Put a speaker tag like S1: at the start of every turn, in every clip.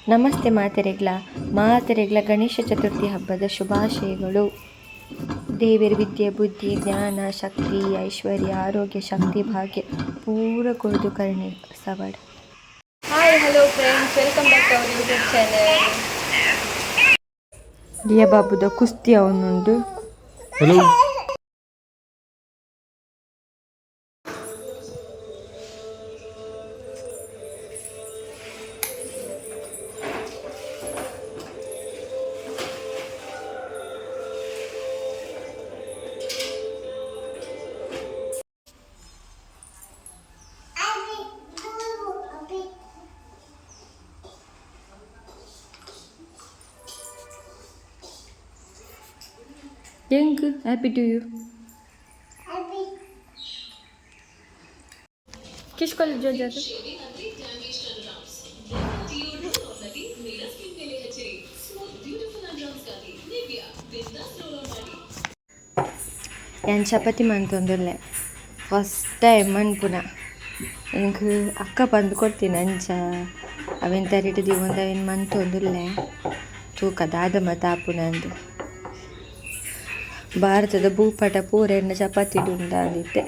S1: ನಮಸ್ತೆ ಮಾತೆರೆಗ್ಲ ಗಣೇಶ ಚತುರ್ಥಿ ಹಬ್ಬದ ಶುಭಾಶಯಗಳು. ದೇವಿರ ವಿದ್ಯೆ ಬುದ್ಧಿ ಜ್ಞಾನ ಶಕ್ತಿ ಐಶ್ವರ್ಯ ಆರೋಗ್ಯ ಶಕ್ತಿ ಭಾಗ್ಯ ಪೂರ ಕೊಡ್ದು ಕರ್ಣಿ ಸವಾಡ್.
S2: Hi hello friends, welcome back to our YouTube channel.
S1: ರಿಯಾ ಬಾಬುದ ಕುಸ್ತಿ ಅವನುಂಡು.
S3: Hello
S1: Thank you. Happy to you. किस कॉलेज जो जाते? ಏನು ಚಪಾತಿ ಮಾಡ್ತಂದಿರಲೆ ಫಸ್ಟ್ ಟೈಮ್ ಮನ್ಪುನ ಇಂಗೆ ಅಕ್ಕ ಬಂದು ಕೊಡ್ತೀನಿ ಅಂಚ ಅವೆನ್ ತರಿಟಿದ್ದು ಒಂದು ಅವೇನು ಮಂತೊಂದಿರಲೆ ತೂಕ ದಾದ ತಾಪುನ ಅಂದು ಭಾರತದ ಭೂಪಟ ಪೂರ ಎಣ್ಣೆ ಚಪಾತಿ ಉಂಡ ಅಂದಿತ್ತೆ.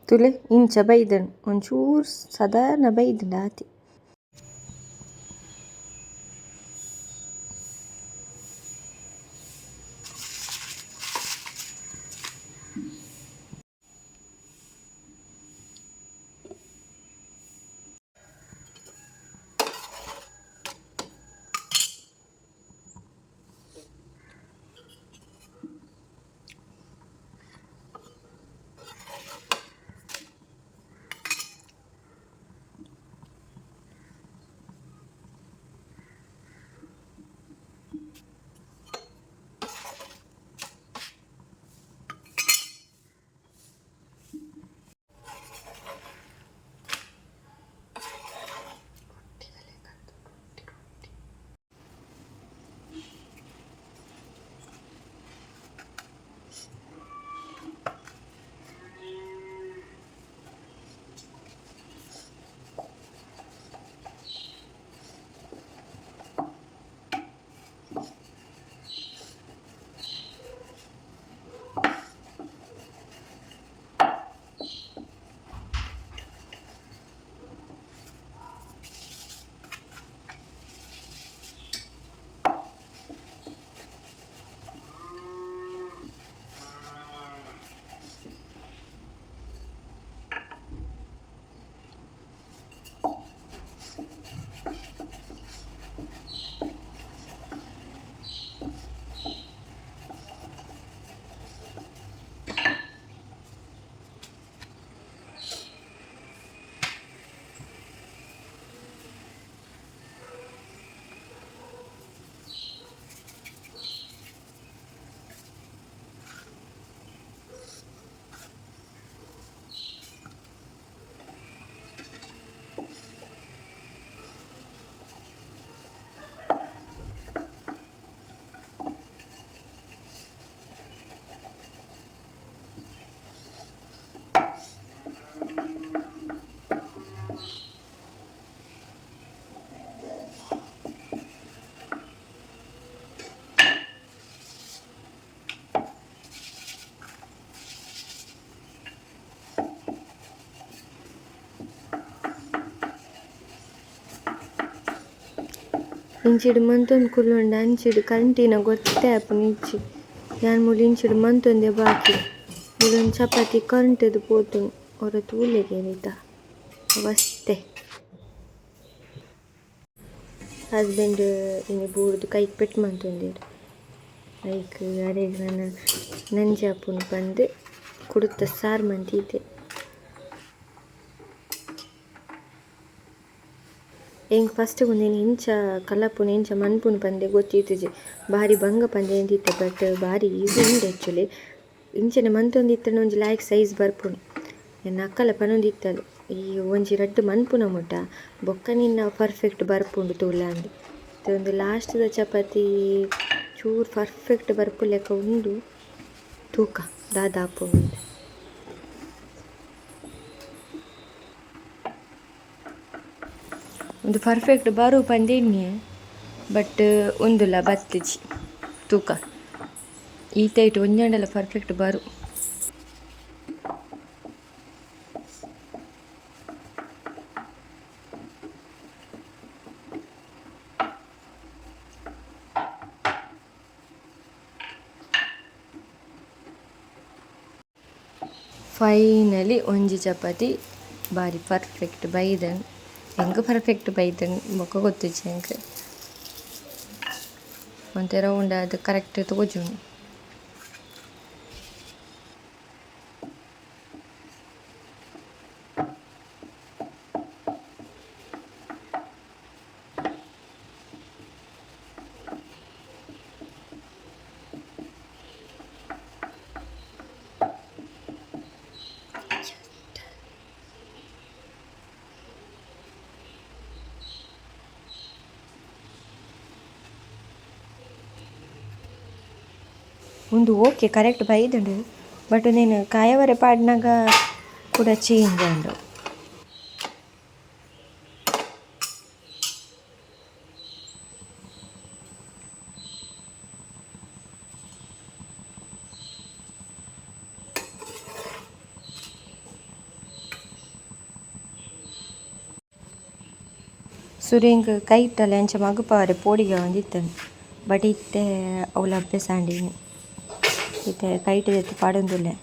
S1: ತುಲೆ ಇಂಚ ಬೈದನು ಒಂಚೂರು ಸಾಧಾರಣ ಬೈದಂಡ ಆತಿ. ಇಂಚಿಡು ಮಂತೊಂದು ಕುಲ್ಲುಂಡ ಅಂಚಿಡು ಕಂಟಿನ ಗೊತ್ತೇ ಆಪುನ ಇಜ್ಜಿ ಯಾನ್ ಮೂಲು ಇಂಚಿಡು ಮಂತೊಂದೆ ಬಾಕಿ ಇದೊಂದು ಚಪಾತಿ ಕರೆಂಟದು ಪೋತುಂಡು ಅವರ ತೂಲೆಗೆ ಏನಿದ್ದ ಅವಸ್ಥೆ. ಹಸ್ಬೆಂಡ್ ಇನ್ನು ಬೂರ್ದು ಕೈಗೆ ಪೆಟ್ಟು ಮಂತೊಂದಿರು ಲೈಕ್ ಅರೆಗ್ ನನ್ನ ನಂಜಾಪುನ ಬಂದು ಕುಡುತ್ತ ಸಾರು ಮಂತಿದ್ದೆ. ಹೆಂಗೆ ಫಸ್ಟ್ ಒಂದೇನು ಇಂಚ ಕಲಪುನ ಇಂಚ ಮನ್ಪುನ ಪಂದೆ ಗೊತ್ತಿತ್ತಜಿ ಭಾರಿ ಭಂಗ ಪಂದೆ ಅಂತಿತ್ತೆ. ಬಟ್ ಭಾರಿ ಈಸಿ ಉಂಡು ಆ್ಯಕ್ಚುಲಿ. ಇಂಚನೆ ಮಂತೊಂದಿತ್ತನ ಒಂಜಿ ಲಾಯ್ಕ್ ಸೈಜ್ ಬರ್ಪುನು ನನ್ನ ಅಕ್ಕಲ ಪನೊಂದಿತ್ತಲು ಈ ಒಂಜಿ ರಡ್ಡ್ ಮನ್ಪುನ ಮುಟ ಬೊಕ್ಕ ನಿನ್ನ ಪರ್ಫೆಕ್ಟ್ ಬರ್ಪುಂಡು ತೂಲಾಂದು ಒಂದು ಲಾಸ್ಟ್ದ ಚಪಾತಿ ಚೂರು ಪರ್ಫೆಕ್ಟ್ ಬರ್ಪು ಲೆಕ್ಕ ಉಂಡು ತೂಕ ದಾದಾಪುಂಡು. ಒಂದು ಪರ್ಫೆಕ್ಟ್ ಬರು ಪಂದೇನಿ ಬಟ್ ಒಂದುಲ್ಲ ಬತ್ತಿಜಿ ತೂಕ ಈತ ಇಟ್ಟು ಒಂಜಾಂಡಲ ಪರ್ಫೆಕ್ಟ್ ಬರು. ಫೈನಲಿ ಒಂಜಿ ಚಪಾತಿ ಬಾರಿ ಪರ್ಫೆಕ್ಟ್ ಬೈದನ್. ಹೆಂಗೆ ಪರ್ಫೆಕ್ಟ್ ಬೈದನ್ ಬೊಕ್ಕ ಗೊತ್ತಿಜ್ಜಿ ಹೆಂಗೆ ಒಂತೆ ರೌಂಡ್ ಅದು ಕರೆಕ್ಟ್ ತಗೋಜುಂಡು. ಒಂದು ಓಕೆ ಕರೆಕ್ಟ್ ಬೈದಂಡು ಬಟ್ నేను ಕಾಯವರೆ ಪಾಡ್ನಾಗ ಕೂಡ ಚೇಂಜ್ ಅಂಡು. ಸುರಿಂಗ್ ಕೈ ಇಟ್ಟಲ್ಲ ಎಂಚ ಮಗುಪವರೆ ಪೋಡಿಗೆ ಒಂದಿತ್ತನು ಬಟ್ ಇತ್ತೆ ಅವಳ ಅಭ್ಯಾಸ ಅಂಡೀನಿ ಇತ್ತೆ ಕೈಟ್ ಎತ್ತಿ ಪಾಡೊಂದುಲ್ಲೆ.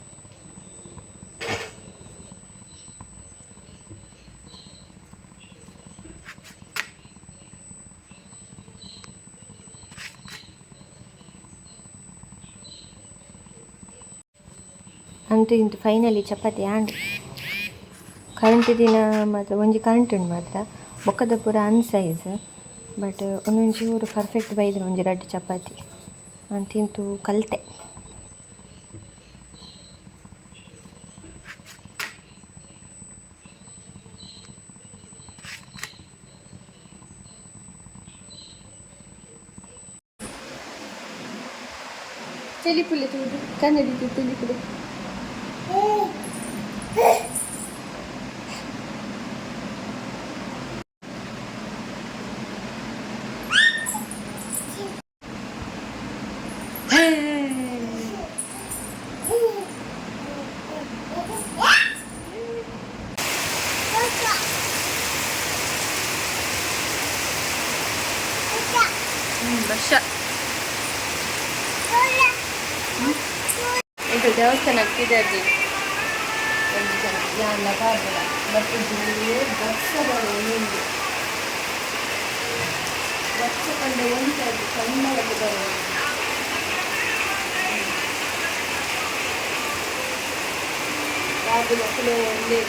S1: ಅಂತೂ ಇಂತು ಫೈನಲಿ ಚಪಾತಿ ಆಂಡ್ ಕರೆಂಟ್ ದಿನ ಮಾತ್ರ ಒಂಜಿ ಕರೆಂಟ್ ಉಂಡು ಮಾತ್ರ ಬೊಕ್ಕದ ಪೂರ ಅನ್ಸೈಜ್ ಬಟ್ ಒಂದೊಂಚೂರು ಪರ್ಫೆಕ್ಟ್ ಬೈದ್ರೆ ಒಂಜಿ ರಡ್ಡ್ ಚಪಾತಿ ಅಂತಿಂತು ಕಲಿತೆ.
S2: ತೆಲಿಪುಲೆ ತೂದು ಕನ್ನಡಿತು ತೆಲಿಪುಲೆ ವರ್ಷ ಇದು ದೇವಸ್ಥಾನ ಆಗ್ತಿದೆ ಒಂದು ಜನ ಎಲ್ಲ ಬಾಬಲ ಮತ್ತು ವರ್ಷಗಳು ಒಂದು ವರ್ಷ ಕಂಡ ಒಂದು ಕನ್ನಡಕ್ಕೆ ಬರೋದು ಬಾಬುಲ ಕುಲೋ ಒಂದೇ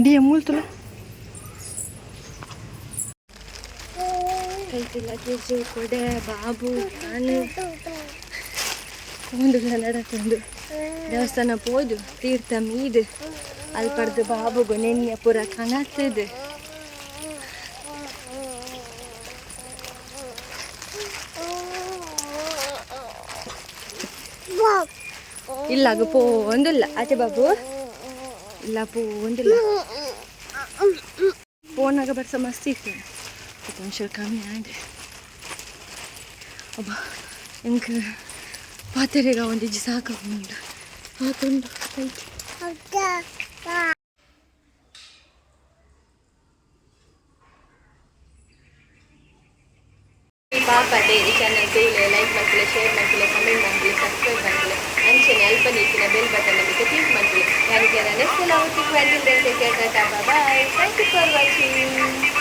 S2: dia multo lah ಕೈತಿಲ್ಲ ಕೇಜು ಕೊಡೆ ಬಾಬು ನಾನು ಒಂದು ನಡಕೊಂಡು ದೇವಸ್ಥಾನ ಪೋದು ತೀರ್ಥ ಮೀದು ಅಲ್ಲಿ ಪಡೆದು ಬಾಬುಗು ನೆನ್ನೆ ಪೂರ ಕನಸಿದು ಇಲ್ಲಾಗ ಪೋ ಒಂದಿಲ್ಲ ಆಚೆ ಬಾಬು ಇಲ್ಲ ಪೋ ಒಂದಿಲ್ಲ ಫೋನಾಗ ಬರ್ಸ ಮಸ್ತ್ ಇತ್ತು ಒಂಚೂರು ಕಮ್ಮಿ ಆದರೆ ಅಬ್ಬ ಎಂಕ್ ಪಾತೆರೆಗ ಒಂದಿಜ್ಜಿ ಸಾಕಾಗುಂಡು ಆತುಂಡು ಆಯ್ತು. ಪಾಪದೆ ಈ ಚಾನಲ್ ಬೇಲೆ ಲೈಕ್ ಮಾಡ್ಕೊಳ್ಳಿ, ಶೇರ್ ಮಾಡ್ಕೊಳ್ಳಿ, ಕಮೆಂಟ್ ಮಾಡ್ಕೊಳ್ಳಿ, ಸಬ್ಸ್ಕ್ರೈಬ್ ಮಾಡ್ಕೊಳ್ಳಿ, ಅಂಚನೆ ಅಲ್ಪ ನೀತಿನ ಬೆಲ್ ಬಟನ್ ಬಗ್ಗೆ ಕ್ಲಿಕ್ ಮಾಡ್ಕೊಳ್ಳಿ. ಯಾರಿಗೆ ನೆಕ್ಸ್ಟ್ ಎಲ್ಲ bye. Thank you for watching.